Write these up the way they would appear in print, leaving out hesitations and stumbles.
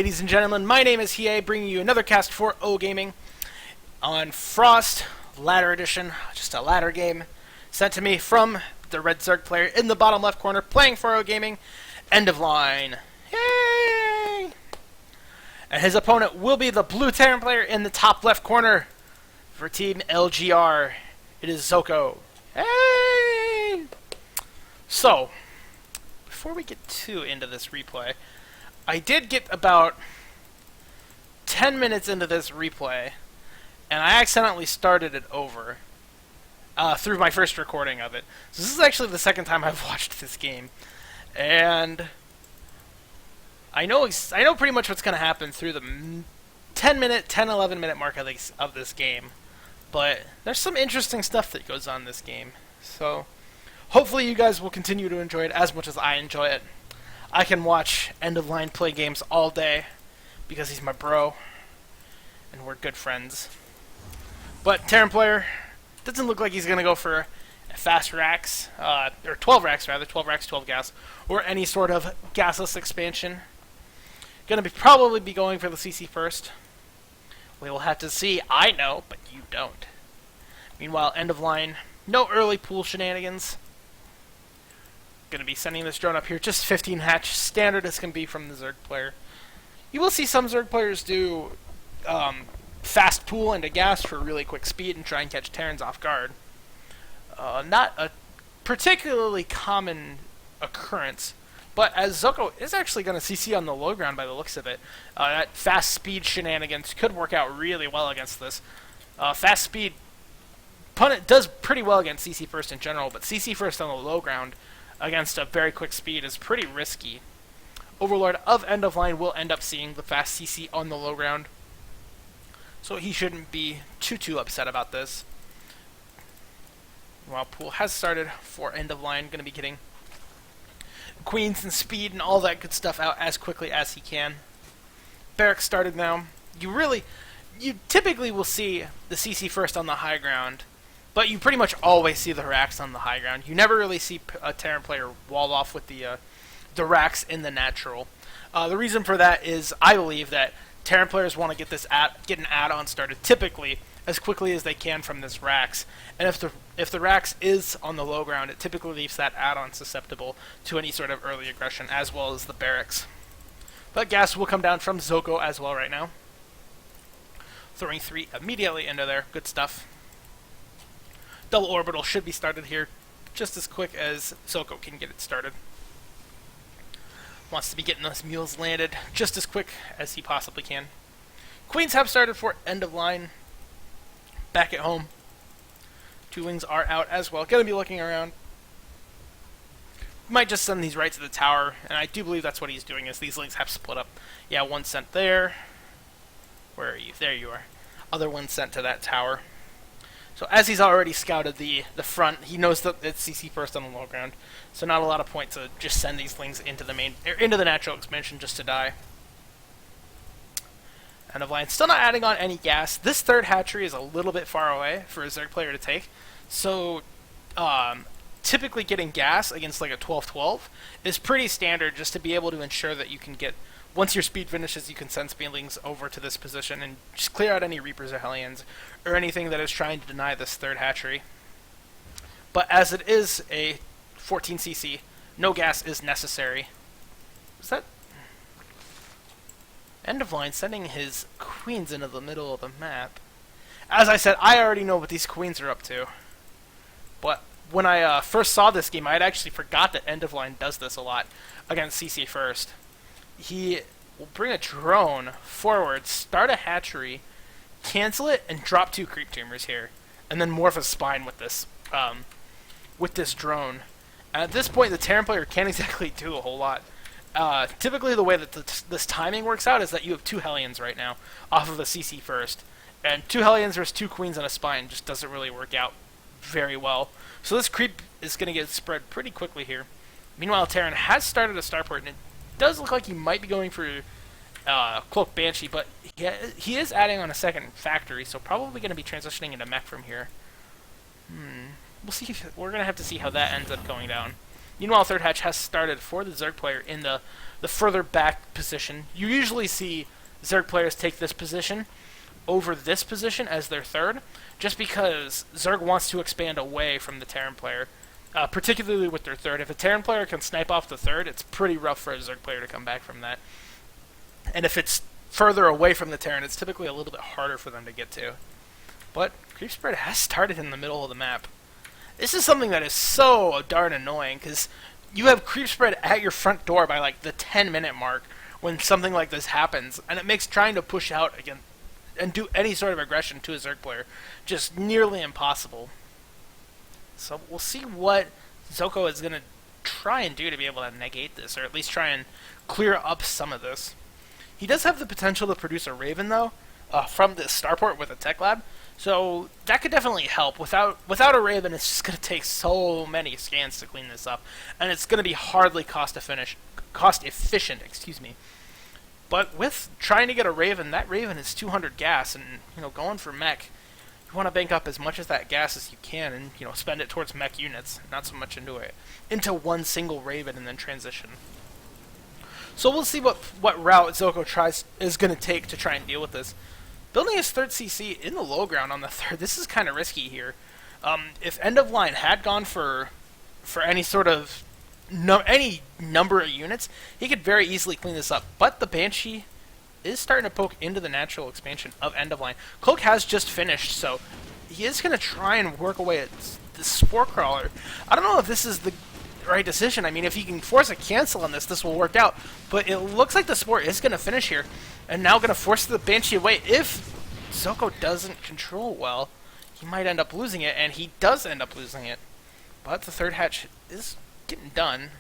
ladies and gentlemen, my name is Hiei, bringing you another cast for oGaming on Frost Ladder Edition, just a ladder game sent to me from the Red Zerg player in the bottom left corner, playing for oGaming, End of Line. Yay! And his opponent will be the Blue Terran player in the top left corner for Team LGR. It is ZvT. Hey! So, before we get too into this replay, I did get about 10 minutes into this replay, and I accidentally started it over through my first recording of it. So this is actually the second time I've watched this game, and I know pretty much what's going to happen through the 11 minute mark of this game, but there's some interesting stuff that goes on in this game. So hopefully you guys will continue to enjoy it as much as I enjoy it. I can watch End of Line play games all day because he's my bro and we're good friends. But Terran player doesn't look like he's going to go for fast racks, or 12 racks rather, 12 racks, 12 gas, or any sort of gasless expansion. Going to probably be going for the CC first. We will have to see. I know, but you don't. Meanwhile, End of Line, no early pool shenanigans. Going to be sending this drone up here, just 15 hatch, standard as can be from the Zerg player. You will see some Zerg players do fast pool into gas for really quick speed and try and catch Terrans off guard. Not a particularly common occurrence, but as ZvT is actually going to CC on the low ground by the looks of it, that fast speed shenanigans could work out really well against this. Fast speed Punit does pretty well against CC first in general, but CC first on the low ground against a very quick speed is pretty risky. Overlord of End of Line will end up seeing the fast CC on the low ground, so he shouldn't be too upset about this. While pool has started for End of Line, going to be getting queens and speed and all that good stuff out as quickly as he can. Barracks started now. You typically will see the CC first on the high ground, but you pretty much always see the racks on the high ground. You never really see a Terran player wall off with the racks in the natural. The reason for that is I believe that Terran players want to get an add-on started typically as quickly as they can from this racks. And if the racks is on the low ground, it typically leaves that add-on susceptible to any sort of early aggression as well as the barracks. But gas will come down from ZvT as well right now. Throwing 3 immediately into there. Good stuff. Double orbital should be started here just as quick as ZvT can get it started. Wants to be getting those mules landed just as quick as he possibly can. Queens have started for End of Line. Back at home. 2 wings are out as well. Gonna be looking around. Might just send these right to the tower, and I do believe that's what he's doing, is these links have split up. Yeah, 1 sent there. Where are you? There you are. Other 1 sent to that tower. So as he's already scouted the front, he knows that it's CC first on the low ground. So not a lot of point to just send these things into the natural expansion just to die. End of Line still not adding on any gas. This third hatchery is a little bit far away for a Zerg player to take. So typically getting gas against like a 12-12 is pretty standard, just to be able to ensure that you can get, once your speed finishes, you can send speedlings over to this position and just clear out any Reapers or Hellions or anything that is trying to deny this third hatchery. But as it is a 14cc, no gas is necessary. Is that End of Line sending his queens into the middle of the map? As I said, I already know what these queens are up to. But when I first saw this game, I had actually forgot that End of Line does this a lot against CC first. He will bring a drone forward, start a hatchery, cancel it, and drop 2 creep tumors here, and then morph a spine with this drone. And at this point, the Terran player can't exactly do a whole lot. Typically, the way that this timing works out is that you have 2 Hellions right now off of a CC first, and 2 Hellions versus 2 queens on a spine just doesn't really work out very well. So this creep is going to get spread pretty quickly here. Meanwhile, Terran has started a starport, and it does look like he might be going for Cloak Banshee, but he is adding on a second factory, so probably going to be transitioning into mech from here. We'll see. We're going to have to see how that ends up going down. Meanwhile, third hatch has started for the Zerg player in the further back position. You usually see Zerg players take this position over this position as their third, just because Zerg wants to expand away from the Terran player, particularly with their third. If a Terran player can snipe off the third, it's pretty rough for a Zerg player to come back from that. And if it's further away from the Terran, it's typically a little bit harder for them to get to. But creep spread has started in the middle of the map. This is something that is so darn annoying, because you have creep spread at your front door by like the 10-minute mark when something like this happens, and it makes trying to push out again and do any sort of aggression to a Zerg player just nearly impossible. So we'll see what ZvT is going to try and do to be able to negate this, or at least try and clear up some of this. He does have the potential to produce a Raven, though, from this starport with a tech lab, so that could definitely help. Without a Raven, it's just going to take so many scans to clean this up, and it's going to be hardly cost efficient. Excuse me. But with trying to get a Raven, that Raven is 200 gas, and going for mech, you want to bank up as much of that gas as you can, and spend it towards mech units, not so much into one single Raven and then transition. So we'll see what route ZvT is going to take to try and deal with this. Building his third CC in the low ground on the third, this is kind of risky here. If End of Line had gone for any sort of any number of units, he could very easily clean this up. But the Banshee is starting to poke into the natural expansion of End of Line. Cloak has just finished, so he is going to try and work away at the Spore Crawler. I don't know if this is the right decision. I mean, if he can force a cancel on this, this will work out. But it looks like the Spore is going to finish here, and now going to force the Banshee away. If ZvT doesn't control well, he might end up losing it, and he does end up losing it. But the third hatch is getting done.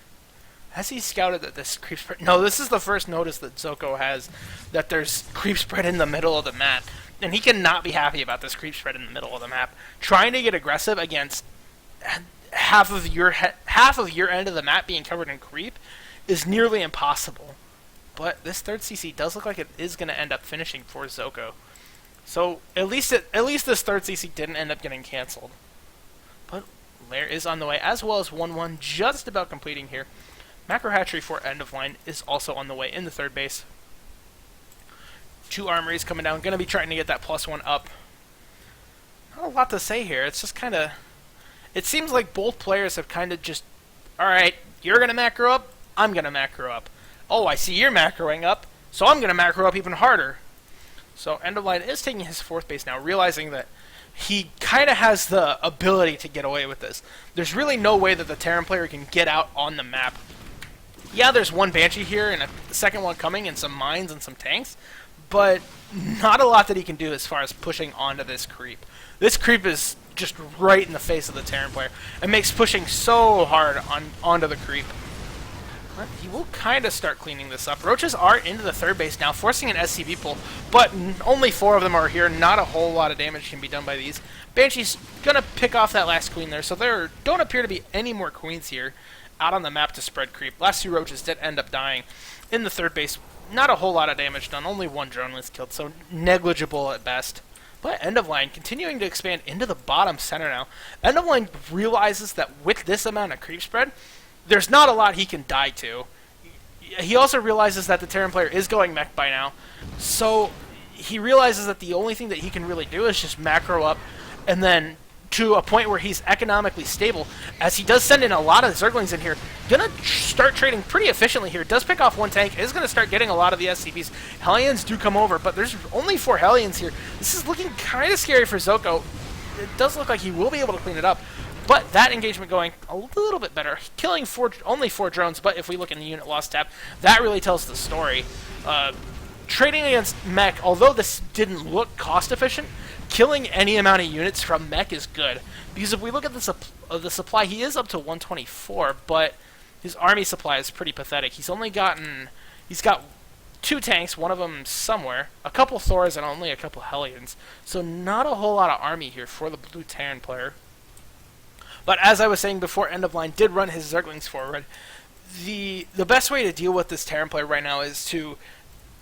Has he scouted that this creep spread? No, this is the first notice that ZvT has that there's creep spread in the middle of the map, and he cannot be happy about this creep spread in the middle of the map. Trying to get aggressive against half of your end of the map being covered in creep is nearly impossible. But this third CC does look like it is going to end up finishing for ZvT. So at least this third CC didn't end up getting cancelled. But Lair is on the way, as well as 1-1 just about completing here. Macro Hatchery for End of Line is also on the way in the third base. 2 armories coming down, going to be trying to get that +1 up. Not a lot to say here. It's just kind of... It seems like both players have kind of just... Alright, you're going to macro up, I'm going to macro up. Oh, I see you're macroing up, so I'm going to macro up even harder. So End of Line is taking his 4th base now, realizing that he kind of has the ability to get away with this. There's really no way that the Terran player can get out on the map. Yeah, there's one Banshee here and a second one coming and some mines and some tanks, but not a lot that he can do as far as pushing onto this creep. This creep is just right in the face of the Terran player. It makes pushing so hard onto the creep. But he will kind of start cleaning this up. Roaches are into the third base now, forcing an SCV pull, but only 4 of them are here. Not a whole lot of damage can be done by these. Banshee's going to pick off that last queen there, so there don't appear to be any more queens here out on the map to spread creep. Last 2 roaches did end up dying in the third base. Not a whole lot of damage done. Only 1 drone was killed, so negligible at best. But End of Line continuing to expand into the bottom center now. End of Line realizes that with this amount of creep spread, there's not a lot he can die to. He also realizes that the Terran player is going mech by now, so he realizes that the only thing that he can really do is just macro up, and then to a point where he's economically stable, as he does send in a lot of Zerglings in here. Gonna start trading pretty efficiently here. Does pick off 1 tank, is gonna start getting a lot of the SCVs. Hellions do come over, but there's only 4 Hellions here. This is looking kind of scary for ZvT. It does look like he will be able to clean it up, but that engagement going a little bit better. Killing only 4 drones, but if we look in the unit loss tab, that really tells the story. Trading against mech, although this didn't look cost efficient, killing any amount of units from mech is good. Because if we look at the supply, he is up to 124, but his army supply is pretty pathetic. He's got 2 tanks, one of them somewhere, a couple Thors, and only a couple Hellions. So not a whole lot of army here for the blue Terran player. But as I was saying before, End of Line did run his Zerglings forward. The best way to deal with this Terran player right now is to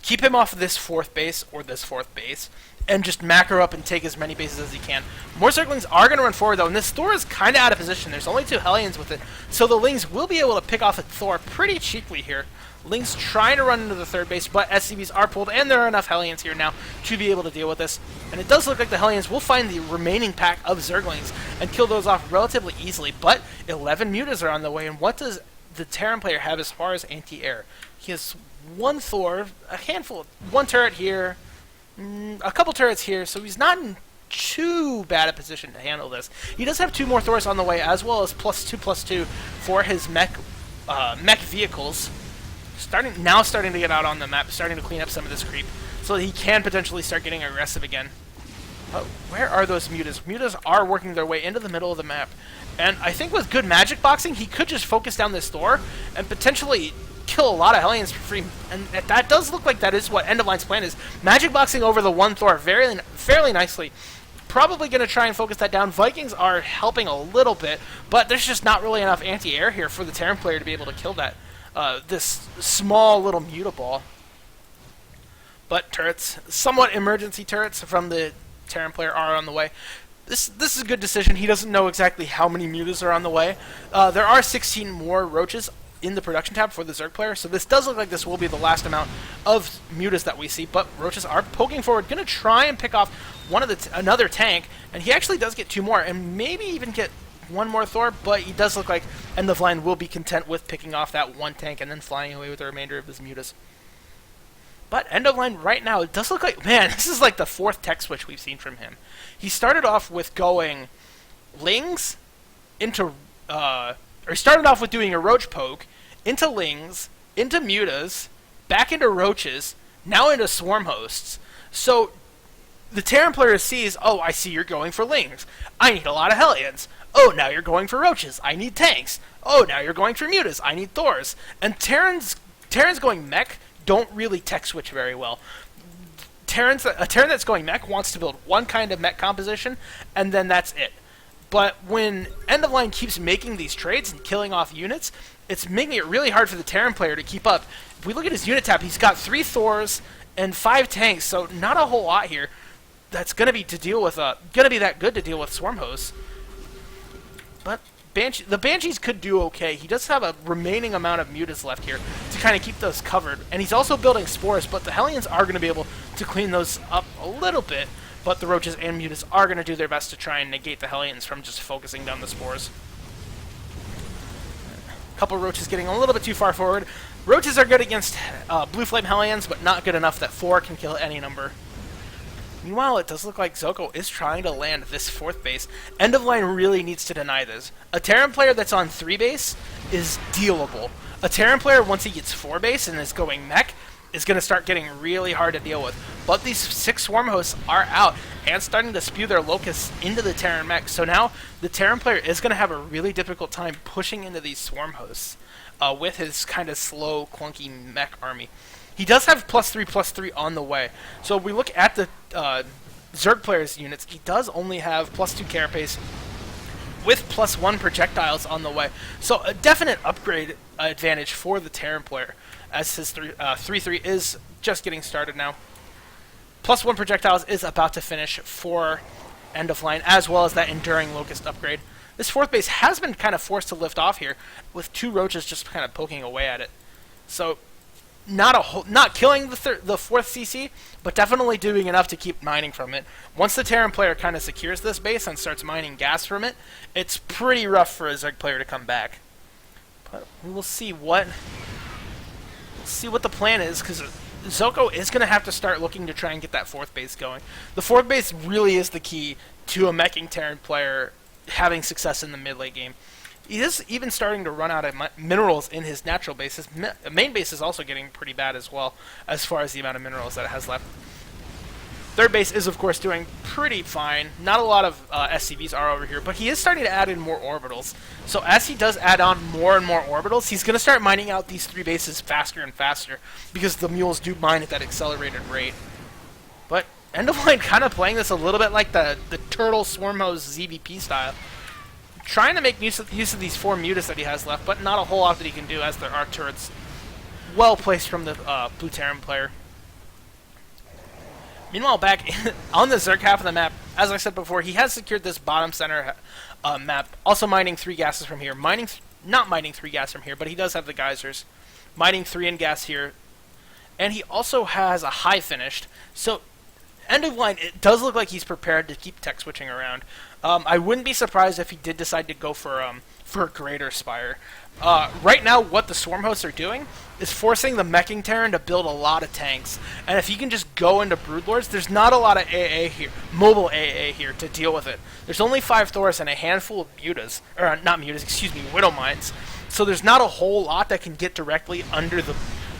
keep him off of this 4th base or this 4th base, and just macro up and take as many bases as he can. More Zerglings are going to run forward, though, and this Thor is kind of out of position. There's only 2 Hellions with it, so the Lings will be able to pick off a Thor pretty cheaply here. Lings trying to run into the 3rd base, but SCVs are pulled, and there are enough Hellions here now to be able to deal with this. And it does look like the Hellions will find the remaining pack of Zerglings and kill those off relatively easily, but 11 Mutas are on the way, and what does the Terran player have as far as anti-air? He has 1 Thor, a handful, 1 turret here, a couple turrets here, so he's not in too bad a position to handle this. He does have 2 more Thors on the way, as well as +2/+2 for his mech vehicles. Starting to get out on the map, starting to clean up some of this creep, so that he can potentially start getting aggressive again. But where are those Mutas? Mutas are working their way into the middle of the map, and I think with good magic boxing, he could just focus down this Thor and potentially kill a lot of Hellions for free, and that does look like that is what End of Line's plan is. Magic boxing over the 1 Thor fairly nicely. Probably going to try and focus that down. Vikings are helping a little bit, but there's just not really enough anti-air here for the Terran player to be able to kill that this small little Mutaball. But turrets, somewhat emergency turrets from the Terran player are on the way. This is a good decision. He doesn't know exactly how many Mutas are on the way. There are 16 more Roaches in the production tab for the Zerg player, so this does look like this will be the last amount of Mutas that we see, but Roaches are poking forward, going to try and pick off another tank, and he actually does get 2 more, and maybe even get 1 more Thor, but he does look like End of Line will be content with picking off that 1 tank and then flying away with the remainder of his Mutas. But End of Line right now, it does look like, man, this is like the 4th tech switch we've seen from him. He started off with going Lings into, or he started off with doing a Roach poke, into Lings, into Mutas, back into Roaches, now into Swarm Hosts. So the Terran player sees, oh, I see you're going for Lings. I need a lot of Hellions. Oh, now you're going for Roaches. I need tanks. Oh, now you're going for Mutas. I need Thors. And Terrans going mech don't really tech switch very well. A Terran that's going mech wants to build 1 kind of mech composition, and then that's it. But when End of Line keeps making these trades and killing off units, it's making it really hard for the Terran player to keep up. If we look at his unit tab, he's got 3 Thors and 5 tanks, so not a whole lot here. That's going to be that good to deal with Swarm Hosts. But the Banshees could do okay. He does have a remaining amount of Mutas left here to kind of keep those covered. And he's also building Spores, but the Hellions are going to be able to clean those up a little bit. But the Roaches and Mutas are going to do their best to try and negate the Hellions from just focusing down the Spores. A couple Roaches getting a little bit too far forward. Roaches are good against Blue Flame Hellions, but not good enough that 4 can kill any number. Meanwhile, it does look like ZvT is trying to land this 4th base. End of Line really needs to deny this. A Terran player that's on 3 base is dealable. A Terran player, once he gets 4 base and is going mech, is going to start getting really hard to deal with. But these 6 Swarm Hosts are out and starting to spew their Locusts into the Terran mech. So now the Terran player is going to have a really difficult time pushing into these Swarm Hosts with his kind of slow, clunky mech army. He does have +3/+3 on the way. So if we look at the Zerg player's units, he does only have +2 carapace with +1 projectiles on the way. So a definite upgrade advantage for the Terran player, as his 3/3 is just getting started now. +1 projectiles is about to finish for End of Line, as well as that Enduring Locust upgrade. This 4th base has been kind of forced to lift off here, with 2 Roaches just kind of poking away at it. So not killing the 4th CC, but definitely doing enough to keep mining from it. Once the Terran player kind of secures this base and starts mining gas from it, it's pretty rough for a Zerg player to come back. But we will see what the plan is, because ZvT is going to have to start looking to try and get that 4th base going. The 4th base really is the key to a Meching Terran player having success in the mid-late game. He is even starting to run out of minerals in his natural base. His main base is also getting pretty bad as well, as far as the amount of minerals that it has left. 3rd base is, of course, doing pretty fine. Not a lot of SCVs are over here, but he is starting to add in more orbitals. So as he does add on more and more orbitals, he's going to start mining out these 3 bases faster and faster, because the mules do mine at that accelerated rate. But End of Line kind of playing this a little bit like the Turtle Swarm Host ZvT style. Trying to make use of these 4 Mutas that he has left, but not a whole lot that he can do, as there are turrets well placed from the Blue Terran player. Meanwhile, back on the Zerg half of the map, as I said before, he has secured this bottom center map, also mining 3 gases from here. Not mining 3 gas from here, but he does have the geysers. Mining 3 in gas here. And he also has a high finished. So, end of line, it does look like he's prepared to keep tech switching around. I wouldn't be surprised if he did decide to go for a greater spire. Right now, what the swarm hosts are doing is forcing the Meching Terran to build a lot of tanks. And if you can just go into Broodlords, there's not a lot of AA here, mobile AA here to deal with it. There's only 5 Thors and a handful of mutas, or not mutas, excuse me, Widow Mines. So there's not a whole lot that can get directly under the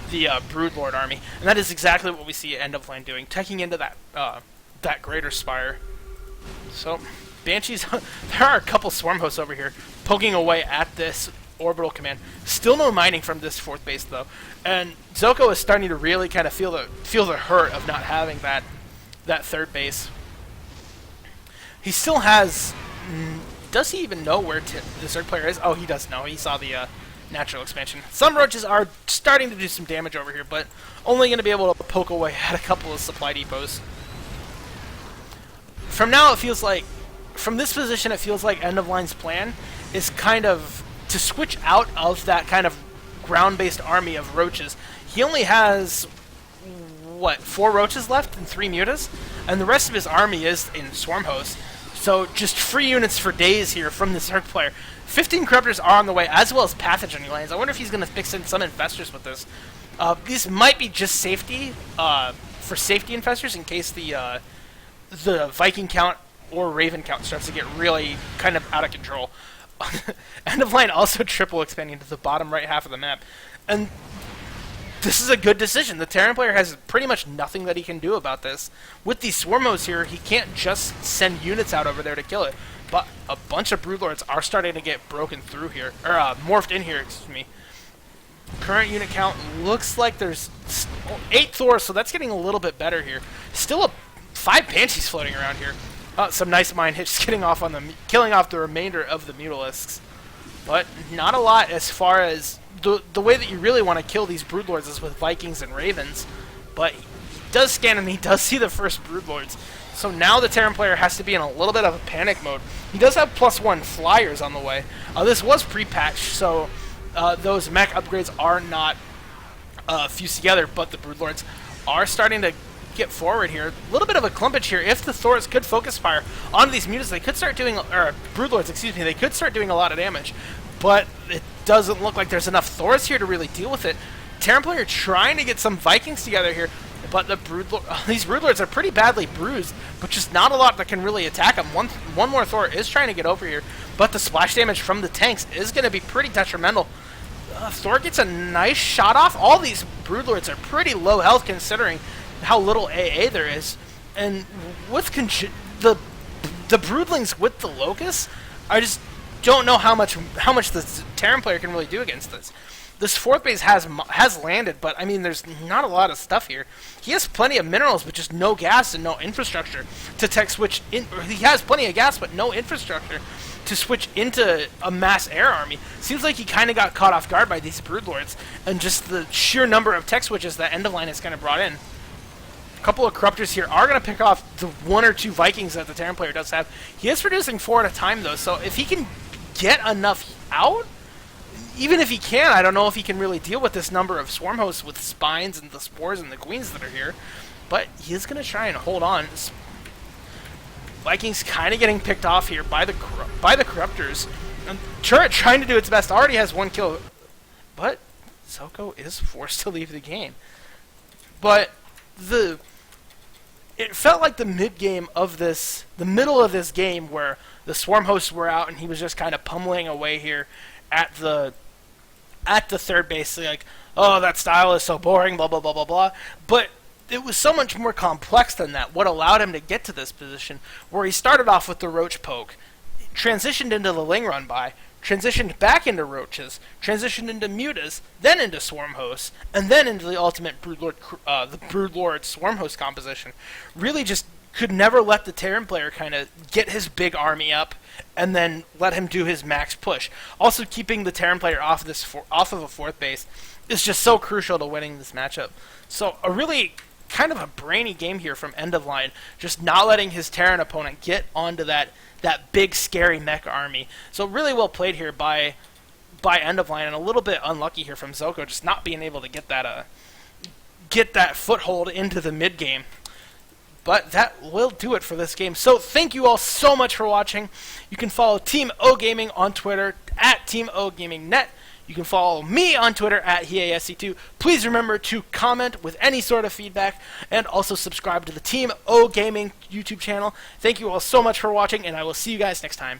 Broodlord army. And that is exactly what we see End of Line doing, taking into that greater spire. So, Banshees, there are a couple swarm hosts over here poking away at this orbital command. Still no mining from this 4th base though, and ZvTO is starting to really kind of feel the hurt of not having that 3rd base. He still has. Does he even know where the Zerg player is? Oh, he does know. He saw the natural expansion. Some roaches are starting to do some damage over here, but only going to be able to poke away at a couple of supply depots. From now, it feels like, from this position, it feels like End of Line's plan is kind of to switch out of that kind of ground-based army of roaches. He only has, what, 4 roaches left and 3 mutas? And the rest of his army is in swarm hosts. So just free units for days here from the Zerg player. 15 corruptors are on the way, as well as pathogen lands. I wonder if he's going to fix in some infestors with this. These might be just safety, for safety infestors in case the Viking count or Raven count starts to get really kind of out of control. End of Line also triple expanding to the bottom right half of the map. And this is a good decision. The Terran player has pretty much nothing that he can do about this. With these Swarmos here, he can't just send units out over there to kill it. But a bunch of Broodlords are starting to get broken through here. Or morphed in here, excuse me. Current unit count looks like there's 8 Thors, so that's getting a little bit better here. Still 5 Banshees floating around here. Some nice mine hits killing off the remainder of the Mutalisks. But not a lot as far as the way that you really want to kill these Broodlords is with Vikings and Ravens. But he does scan and he does see the first Broodlords. So now the Terran player has to be in a little bit of a panic mode. He does have +1 flyers on the way. This was pre-patched, so those mech upgrades are not fused together, but the Broodlords are starting to get forward here. A little bit of a clumpage here. If the Thors could focus fire on these mutas, they could start doing, or Broodlords, excuse me, they could start doing a lot of damage. But it doesn't look like there's enough Thors here to really deal with it. Terran player trying to get some Vikings together here, but these Broodlords are pretty badly bruised, but just not a lot that can really attack them. One more Thor is trying to get over here, but the splash damage from the tanks is going to be pretty detrimental. Thor gets a nice shot off. All these Broodlords are pretty low health considering how little AA there is, and with the Broodlings with the Locusts, I just don't know how much the Terran player can really do against this. This 4th base has landed, but I mean, there's not a lot of stuff here. He has plenty of minerals, but just no gas and no infrastructure to tech switch in. Or he has plenty of gas, but no infrastructure to switch into a mass air army. Seems like he kind of got caught off guard by these Broodlords and just the sheer number of tech switches that End of Line has kind of brought in. A couple of corruptors here are going to pick off the 1 or 2 Vikings that the Terran player does have. He is producing 4 at a time, though, so if he can get enough out, even if he can, I don't know if he can really deal with this number of swarm hosts with spines and the spores and the queens that are here. But he is going to try and hold on. Vikings kind of getting picked off here by the corruptors. And Turret trying to do its best, already has 1 kill, but ZvTO is forced to leave the game. But it felt like the middle of this game where the swarm hosts were out and he was just kind of pummeling away here at the 3rd base, like, oh, that style is so boring, blah, blah, blah, blah, blah. But it was so much more complex than that, what allowed him to get to this position, where he started off with the roach poke, transitioned into the Ling run by, transitioned back into roaches, transitioned into mutas, then into swarm hosts, and then into the ultimate Broodlord swarm host composition. Really just could never let the Terran player kind of get his big army up and then let him do his max push. Also, keeping the Terran player off of a 4th base is just so crucial to winning this matchup. So a really kind of a brainy game here from End of Line, just not letting his Terran opponent get onto that big scary mech army. So really well played here by End of Line, and a little bit unlucky here from ZvT, just not being able to get that foothold into the mid game. But that will do it for this game. So thank you all so much for watching. You can follow Team oGaming on Twitter at Team oGamingNet. You can follow me on Twitter at HeASC2. Please remember to comment with any sort of feedback, and also subscribe to the Team oGaming YouTube channel. Thank you all so much for watching, and I will see you guys next time.